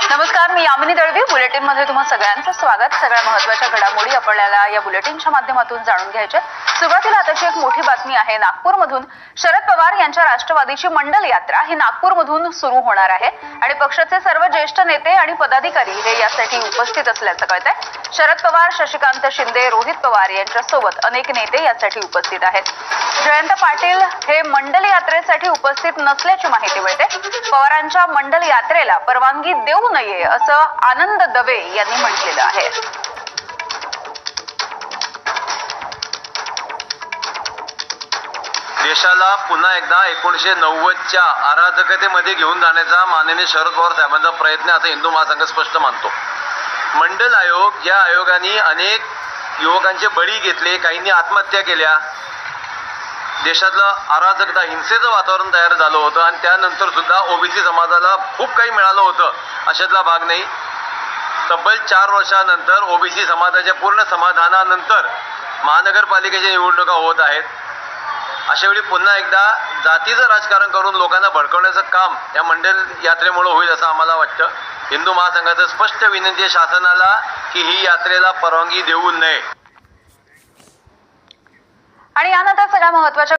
नमस्कार, मी यामिनी दळवी. बुलेटिन मध्ये तुम्हा सगळ्यांचं स्वागत. सगळ्या महत्त्वाच्या घडामोडी आपल्याला या बुलेटिनच्या माध्यमातून जाणून घ्यायच्या. सुरुवातीला आताची एक मोठी बातमी आहे. नागपूरमधून शरद पवार यांच्या राष्ट्रवादीची मंडल यात्रा ही नागपूरमधून सुरू होणार आहे आणि पक्षाचे सर्व ज्येष्ठ नेते आणि पदाधिकारी हे यासाठी उपस्थित असल्याचं कळतंय. शरद पवार, शशिकांत शिंदे, रोहित पवार यांच्यासोबत अनेक नेते यासाठी उपस्थित आहेत. जयंत पाटील हे मंडल यात्रेसाठी उपस्थित नसल्याची माहिती मिळते. पवारांच्या मंडल यात्रेला परवानगी देऊ नये असं आनंद दवे यांनी म्हटलेलं आहे. देशाला पुन्हा एकदा 1990च्या अराजकतेमध्ये घेऊन जाण्याचा माननीय शरद पवार साहेबांचा प्रयत्न असं हिंदू महासंघ स्पष्ट मानतो. मंडल आयोग, या आयोगाने अनेक युवकांचे बळी घेतले, काहींनी आत्महत्या केल्या. देशातलं अराजकता, हिंसेचं वातावरण तयार झालं होतं आणि त्यानंतर सुद्धा ओबीसी समाजाला खूप काही मिळालं होतं अशातला भाग नाही. तब्बल 4 वर्षानंतर ओबीसी समाजाच्या पूर्ण समाधानानंतर महानगरपालिकेच्या निवडणुका होत आहेत. अशा वेळी पुन्हा एकदा जातीचं राजकारण करून लोकांना भडकवण्याचं काम या मंडल यात्रेमुळे होईल असं आम्हाला वाटतं. हिंदू महासंघाचं स्पष्ट विनंती आहे शासनाला की ही यात्रेला परवानगी देऊ नये. आणि यानंतर सगळ्या महत्त्वाच्या